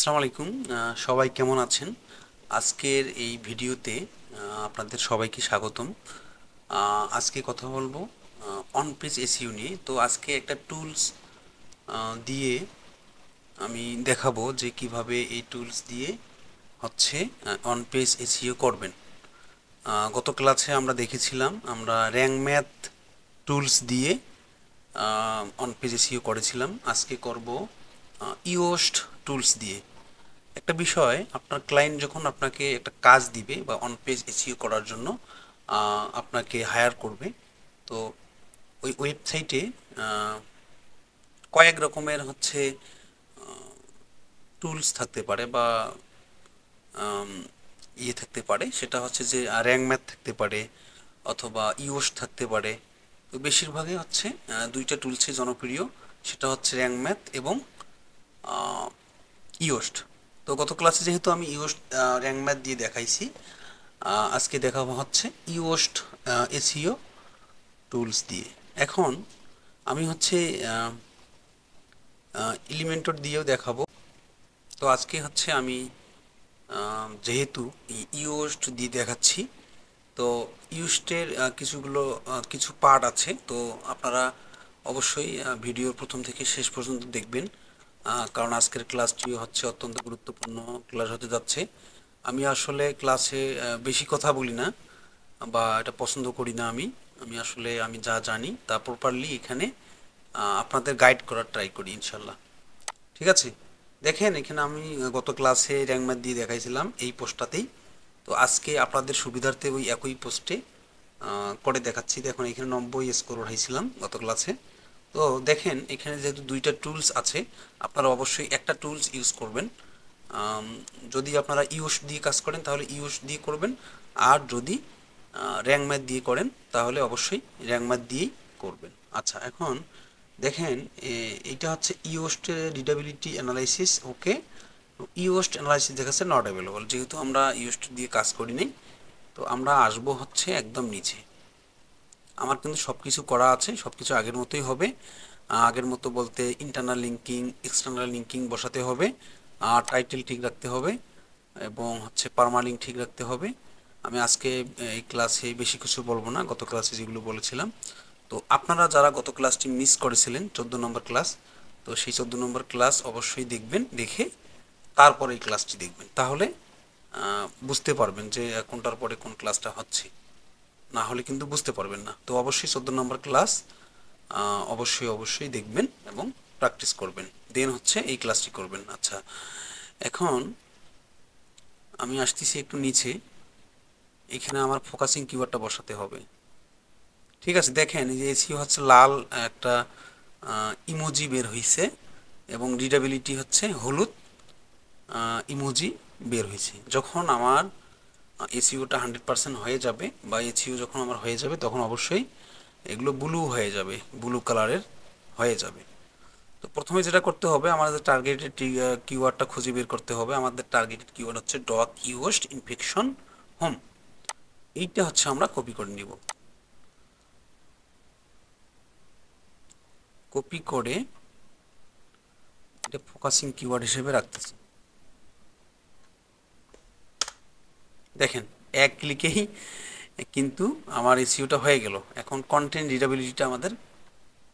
আসসালামু আলাইকুম। সবাই কেমন আছেন? আজকের এই ভিডিওতে আপনাদের সবাইকে স্বাগতম। আজকে কথা বলবো অন পেজ এসইও নিয়ে। তো আজকে একটা টুলস দিয়ে আমি দেখাবো যে কিভাবে এই টুলস দিয়ে হচ্ছে অন পেজ এসইও করবেন। গত ক্লাসে আমরা দেখেছিলাম আমরা র্যাঙ্ক ম্যাথ টুলস দিয়ে অন পেজ এসইও করেছিলাম। আজকে করব ইওস্ট টুলস দিয়ে। একটা বিষয়, আপনার ক্লায়েন্ট যখন আপনাকে একটা কাজ দিবে বা অন পেজ এসইও করার জন্য আপনাকে হায়ার করবে, তো ওই ওয়েবসাইটে কয়েক রকমের হচ্ছে টুলস থাকতে পারে বা থাকতে পারে। সেটা হচ্ছে যে র্যাঙ্ক ম্যাথ থাকতে পারে অথবা ইওস থাকতে পারে। তো বেশিরভাগই হচ্ছে দুইটা টুলসই জনপ্রিয়, সেটা হচ্ছে র্যাঙ্ক ম্যাথ এবং ইওস্ট। তো গত ক্লাসে যেহেতু আমি ইওস্ট র্যাঙ্ক ম্যাথ দিয়ে দেখাইছি, আজকে দেখাবো হচ্ছে ইওস্ট এসইও টুলস দিয়ে। এখন আমি হচ্ছে এলিমেন্টর দিয়েও দেখাবো। তো আজকে হচ্ছে আমি যেহেতু ইওস্ট দিয়ে দেখাচ্ছি, তো ইওস্টের কিছু পার্ট আছে। তো আপনারা অবশ্যই ভিডিওর প্রথম থেকে শেষ পর্যন্ত দেখবেন, কারণ আজকের ক্লাসটি হচ্ছে অত্যন্ত গুরুত্বপূর্ণ ক্লাস হতে যাচ্ছে। আমি আসলে ক্লাসে বেশি কথা বলি না বা এটা পছন্দ করি না। আমি আসলে আমি যা জানি তা প্রপারলি এখানে আপনাদের গাইড করার ট্রাই করি ইনশাল্লাহ। ঠিক আছে, দেখেন এখানে আমি গত ক্লাসে র্যাঙ্ক ম্যাথ দিয়ে দেখাইছিলাম এই পোস্টটাতেই। তো আজকে আপনাদের সুবিধার্থে ওই একই পোস্টে করে দেখাচ্ছি। দেখুন এখানে 90 স্কোর উঠাইছিলাম গত ক্লাসে। তো দেখেন এখানে যেহেতু দুইটা টুলস আছে, আপনারা অবশ্যই একটা টুলস ইউজ করবেন। যদি আপনারা ইউস দিয়ে কাজ করেন তাহলে ইউস দিয়ে করবেন, আর যদি র্যাঙ্ক ম্যাথ দিয়ে করেন তাহলে অবশ্যই র্যাঙ্ক ম্যাথ দিয়েই করবেন। আচ্ছা, এখন দেখেন এইটা হচ্ছে ইওস্ট রিডাবিলিটি অ্যানালাইসিস। ওকে, ইওস্ট অ্যানালাইসিস দেখাচ্ছে নট অ্যাভেলেবল। যেহেতু আমরা ইওস্ট দিয়ে কাজ করি নাই, তো আমরা আসবো হচ্ছে একদম নিচে। আমার কিন্তু সব কিছু করা আছে, সব কিছু আগের মতোই হবে। আগের মতো বলতে ইন্টারনাল লিঙ্কিং, এক্সটার্নাল লিঙ্কিং বসাতে হবে, আর টাইটেল ঠিক রাখতে হবে এবং হচ্ছে পারমালিঙ্ক ঠিক রাখতে হবে। আমি আজকে এই ক্লাসে বেশি কিছু বলবো না, গত ক্লাসে যেগুলো বলেছিলাম। তো আপনারা যারা গত ক্লাসটি মিস করেছিলেন 14 নম্বর ক্লাস, তো সেই 14 নম্বর ক্লাস অবশ্যই দেখবেন, দেখে তারপরে এই ক্লাসটি দেখবেন। তাহলে বুঝতে পারবেন যে কোনটার পরে কোন ক্লাসটা হচ্ছে। না হলে কিন্তু বুঝতে পারবেন না। তো অবশ্যই 14 নম্বর ক্লাস অবশ্যই অবশ্যই দেখবেন এবং প্র্যাকটিস করবেন, দেন হচ্ছে এই ক্লাসটি করবেন। আচ্ছা, এখন আমি আসতেছি একটু নিচে। এখানে আমার ফোকাসিং কিওয়ার্ডটা বসাতে হবে। ঠিক আছে, দেখেন এই যে এসিও হচ্ছে লাল একটা ইমোজি বের হয়েছে এবং রিডাবিলিটি হচ্ছে হলুদ ইমোজি বের হয়েছে। যখন আমার এসইওটা 100% হয়ে যাবে বা এসইও যখন আমার হয়ে যাবে, তখন অবশ্যই এগুলো ব্লু হয়ে যাবে, ব্লু কালারের হয়ে যাবে। তো প্রথমে যেটা করতে হবে, আমাদের টার্গেটেড কিওয়ার্ডটা খুঁজে বের করতে হবে। আমাদের টার্গেটেড কিওয়ার্ড হচ্ছে ডগ ইওস্ট ইনফেকশন হোম। এইটা হচ্ছে আমরা কপি করে নিব। কপি করে এটা ফোকাসিং কিওয়ার্ড হিসেবে রাখতেছি। দেখেন এক ক্লিকেই কিন্তু আমার এসইওটা হয়ে গেল। এখন কন্টেন্ট রিডাবিলিটিটা আমাদের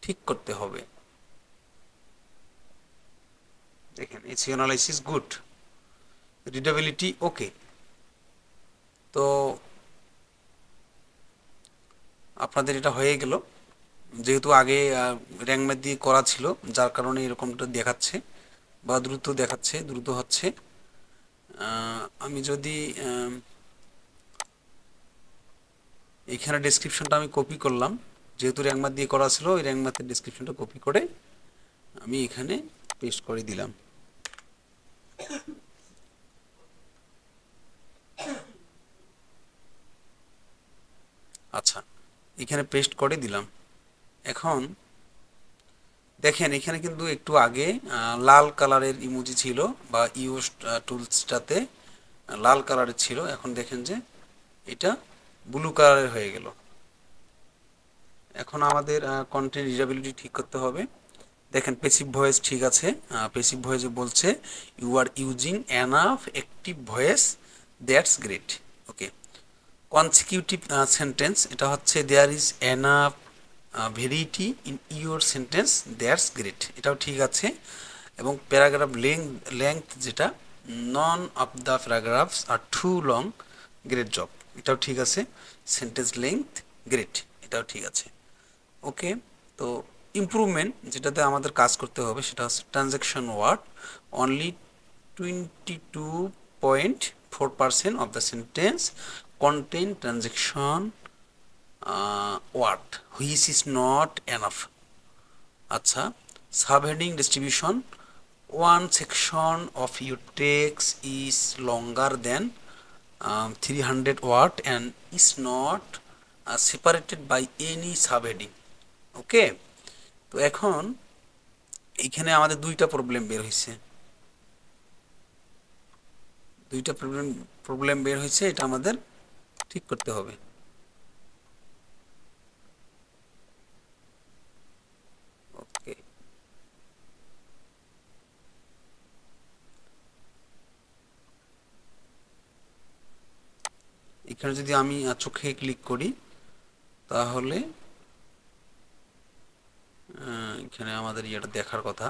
ঠিক করতে হবে। দেখেন এসইও অ্যানালাইসিস গুড, রিডাবিলিটি ওকে। তো আপনাদের এটা হয়ে গেল। যেহেতু আগে র্যাঙ্ক ম্যাথ দিয়ে করা ছিল, যার কারণে এরকমটা দেখাচ্ছে বা দ্রুত দেখাচ্ছে, দ্রুত হচ্ছে। আমি যদি এখানে ডেসক্রিপশনটা আমি কপি করলাম, যেহেতু র্যাঙ্ক ম্যাথ দিয়ে করা ছিল, ওই র্যাঙ্ক ম্যাথের ডেসক্রিপশনটা কপি করে আমি এখানে পেস্ট করে দিলাম। আচ্ছা, এখানে পেস্ট করে দিলাম। এখন দেখেন এখানে কিন্তু একটু আগে লাল কালারের ইমোজি ছিল বা ইউজ টুলসটাতে লাল কালারের ছিল। এখন দেখেন যে এটা ব্লু কালারের হয়ে গেল। এখন আমাদের কন্টেন্ট রিডাবিলিটি ঠিক করতে হবে। দেখেন প্যাসিভ ভয়েস ঠিক আছে, প্যাসিভ ভয়েসে বলছে you are using enough active voice, that's great. Okay, consecutive sentence, এটা হচ্ছে there is enough variety in your sentence, that's great, এটাও ঠিক আছে। এবং প্যারাগ্রাফ লেংথ যেটা, none of the paragraphs are too long, great job, এটাও ঠিক আছে। সেন্টেন্স লেংথ গ্রেট, এটাও ঠিক আছে। ওকে, তো ইমপ্রুভমেন্ট যেটাতে আমাদের কাজ করতে হবে সেটা হচ্ছে transaction word, only 22.4% of the sentence contain transaction word which is not enough. আচ্ছা, subheading distribution, one section of your text is longer than 300 word and is not separated by any subheading. ওকে, তো এখন এখানে আমাদের দুইটা problem বের হয়েছে, দুইটা problem বের হয়েছে, এটা আমাদের ঠিক করতে হবে। ওকে, এখানে যদি আমি চোখে ক্লিক করি তাহলে এখানে আমাদের ইয়েটা দেখার কথা।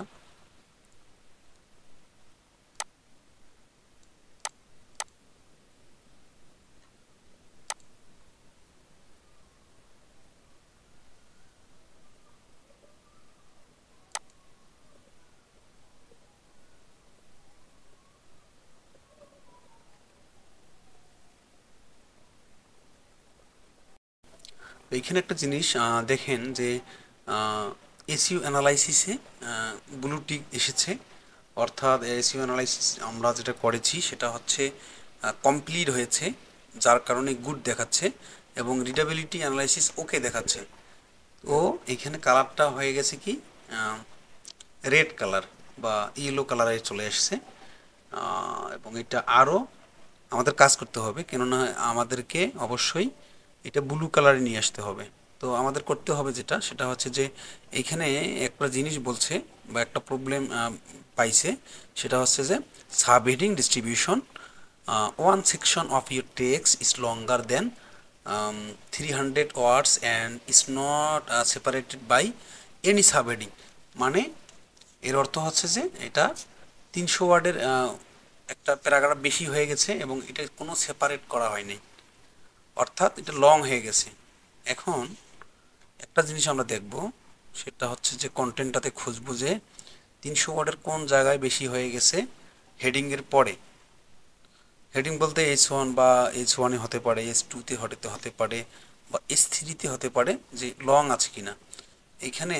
তো এইখানে একটা জিনিস দেখেন যে এসইও অ্যানালাইসিসে ব্লু টিক এসেছে, অর্থাৎ এসইও অ্যানালাইসিস আমরা যেটা করেছি সেটা হচ্ছে কমপ্লিট হয়েছে, যার কারণে গুড দেখাচ্ছে, এবং রিডাবিলিটি অ্যানালাইসিস ওকে দেখাচ্ছে। তো এইখানে কালারটা হয়ে গেছে কি রেড কালার বা ইয়েলো কালারে চলে এসছে, এবং এটা আরও আমাদের কাজ করতে হবে, কেননা আমাদেরকে অবশ্যই এটা ব্লু কালারে নিয়ে আসতে হবে। তো আমাদের করতে হবে যেটা, সেটা হচ্ছে যে এইখানে একটা জিনিস বলছে বা একটা প্রবলেম পাইছে, সেটা হচ্ছে যে subheading distribution, one section of your text is longer than 300 words and is not separated by any subheading. মানে এর অর্থ হচ্ছে যে এটা 300 ওয়ার্ডের একটা প্যারাগ্রাফ বেশি হয়ে গেছে এবং এটা কোনো সেপারেট করা হয়নি, অর্থাৎ এটা লং হয়ে গেছে। এখন একটা জিনিস আমরা দেখব, সেটা হচ্ছে যে কন্টেন্টটাতে খুঁজবো যে 300 ওয়ার্ডের কোন জায়গায় বেশি হয়ে গেছে হেডিংয়ের পরে। হেডিং বলতে H1 বা H1-এ হতে পারে, H2-তে হতে পারে, বা H3-তে হতে পারে, যে লং আছে কিনা। এইখানে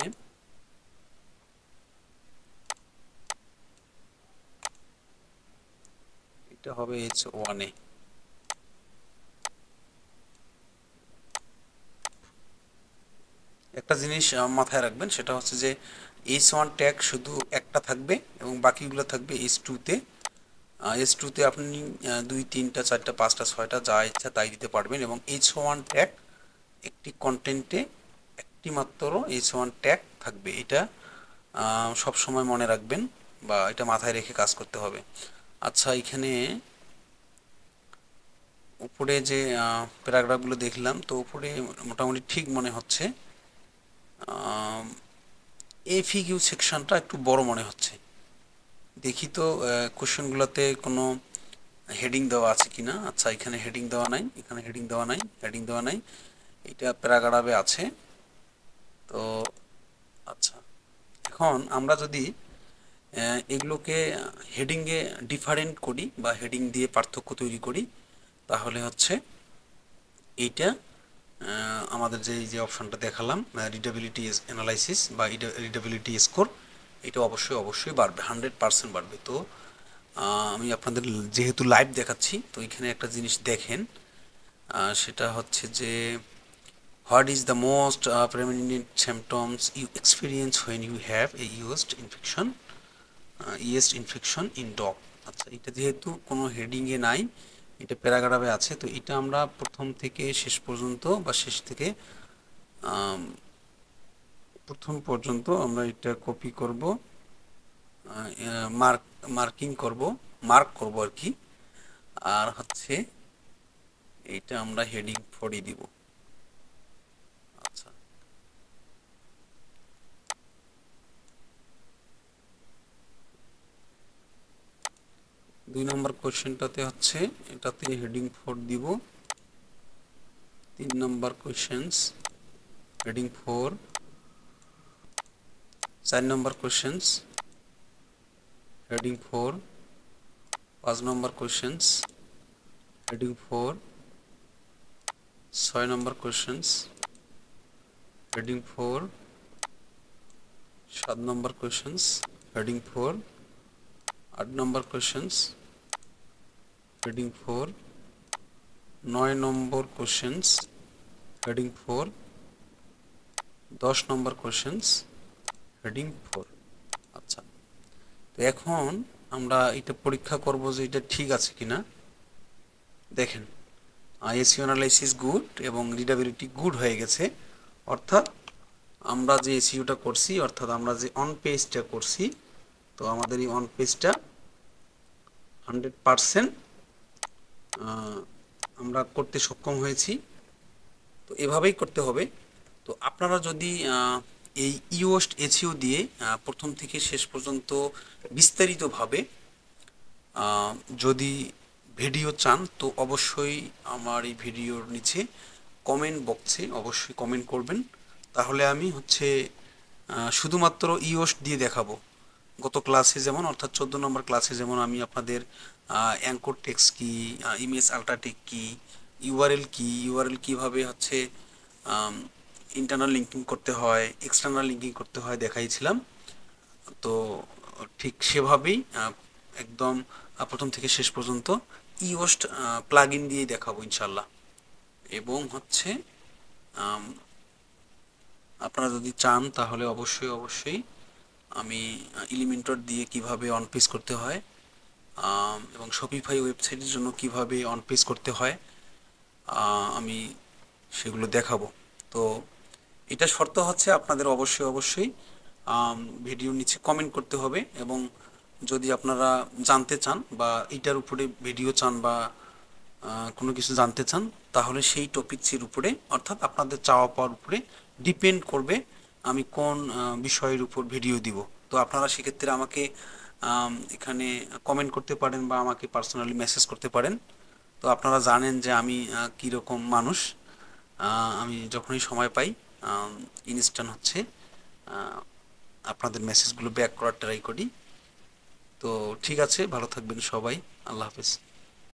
এটা হবে H1-এ। একটা জিনিস মাথায় রাখবেন, সেটা হচ্ছে যে H1 ট্যাগ শুধু একটা থাকবে এবং বাকিগুলো থাকবে H2-তে। H2-তে আপনি 2, 3টা, 4টা, 5টা, 6টা যা ইচ্ছা তাই দিতে পারবেন, এবং H1 ট্যাগ একটি কন্টেন্টে একটি মাত্র H1 ট্যাগ থাকবে। এটা সব সময় মনে রাখবেন বা এটা মাথায় রেখে কাজ করতে হবে। আচ্ছা, এখানে উপরে যে প্যারাগ্রাফগুলো দেখলাম, তো উপরে মোটামুটি ঠিক মনে হচ্ছে। এফিকিউ সেকশনটা একটু বড় মনে হচ্ছে। দেখি তো কোশ্চেনগুলোতে কোনো হেডিং দেওয়া আছে কিনা। আচ্ছা, এখানে হেডিং দেওয়া নাই, এখানে হেডিং দেওয়া নাই, হেডিং দেওয়া নাই, এটা প্যারাগ্রাফে আছে। তো আচ্ছা, এখন আমরা যদি এগুলোকে হেডিংয়ে ডিফারেন্ট করি বা হেডিং দিয়ে পার্থক্য তৈরি করি, তাহলে হচ্ছে এইটা আমাদের যে অপশনটা দেখালাম, রিডেবিলিটি অ্যানালাইসিস বা রিডেবিলিটি স্কোর, এটা অবশ্যই বাড়বে, 100% বাড়বে। তো আমি আপনাদের যেহেতু লাইভ দেখাচ্ছি, তো এখানে একটা জিনিস দেখেন, সেটা হচ্ছে যে what is the most predominant symptoms you experience when you have a yeast infection in dog। আচ্ছা, এটা যেহেতু কোনো হেডিংয়ে নাই, এটা প্যারাগ্রাফে আছে, তো এটা আমরা প্রথম থেকে শেষ পর্যন্ত বা শেষ থেকে প্রথম পর্যন্ত আমরা এটা কপি করব, মার্কিং করব, মার্ক করব আর কি। আর হচ্ছে এইটা আমরা হেডিং 4 দিব। আচ্ছা, 2 নম্বর কোশ্চেনটাতে হচ্ছে এটাতে হেডিং 4 দিব। 3 নম্বর কোশ্চেন্স হেডিং 4, 4 নম্বর কোশ্চেন্স হেডিং 4, 5 নম্বর কোশ্চেন্স হেডিং 4, 6 নম্বর কোশ্চেন্স হেডিং 4, 7 নম্বর কোশ্চেন্স হেডিং 4, 8 নম্বর কোশ্চেন্স হেডিং 4, 9 নম্বর কোশ্চেন্স হেডিং 4, 10 নম্বর কোশ্চেন্স হেডিং 4। আচ্ছা, তো এখন আমরা এটা পরীক্ষা করব যে এটা ঠিক আছে কিনা। দেখেন, এসইও অ্যানালাইসিস গুড এবং রিডাবিলিটি গুড হয়ে গেছে। অর্থাৎ আমরা যে এসইওটা করছি, অর্থাৎ আমরা যে অন পেজটা করছি, তো আমাদের এই অন পেজটা 100% আমরা করতে সক্ষম হয়েছি। তো এভাবেই করতে হবে। তো আপনারা যদি এই ইওস্ট এসইও দিয়ে প্রথম থেকে শেষ পর্যন্ত বিস্তারিতভাবে যদি ভিডিও চান, তো অবশ্যই আমার এই ভিডিওর নিচে কমেন্ট বক্সে অবশ্যই কমেন্ট করবেন। তাহলে আমি হচ্ছে শুধুমাত্র ইওস্ট দিয়ে দেখাবো। গত ক্লাসে যেমন, অর্থাৎ 14 নম্বর ক্লাসে যেমন আমি আপনাদের অ্যাঙ্কর টেক্সট কি, ইমেজ আল্টারটেক কি, ইউআরএল কি, ইউআরএল কিভাবে হচ্ছে ইন্টারনাল লিঙ্কিং করতে হয়, এক্সটার্নাল লিঙ্কিং করতে হয় দেখাইছিলাম। তো ঠিক সেভাবেই একদম প্রথম থেকে শেষ পর্যন্ত ইওস্ট প্লাগইন দিয়ে দেখাবো ইনশাল্লাহ। এবং হচ্ছে আপনারা যদি চান তাহলে অবশ্যই অবশ্যই আমি এলিমেন্টর দিয়ে কিভাবে অন পেজ করতে হয় এবং শপিফাই ওয়েবসাইটের জন্য কিভাবে অন পেজ করতে হয় আমি সেগুলো দেখাবো। তো এটা শর্ত হচ্ছে আপনাদের অবশ্যই অবশ্যই ভিডিওর নিচে কমেন্ট করতে হবে। এবং যদি আপনারা জানতে চান বা এটার উপরে ভিডিও চান বা কোনো কিছু জানতে চান, তাহলে সেই টপিকসের উপরে, অর্থাৎ আপনাদের চাওয়া পাওয়ার উপরে ডিপেন্ড করবে আমি কোন বিষয়ের উপর ভিডিও দিব। তো আপনারা সেক্ষেত্রে আমাকে এখানে কমেন্ট করতে পারেন বা আমাকে পার্সোনালি মেসেজ করতে পারেন। তো আপনারা জানেন যে আমি কীরকম মানুষ। আমি যখনই সময় পাই ইনস্ট্যান্ট হচ্ছে আপনাদের মেসেজগুলো ব্যাক করার ট্রাই করি। তো ঠিক আছে, ভালো থাকবেন সবাই। আল্লাহ হাফেজ।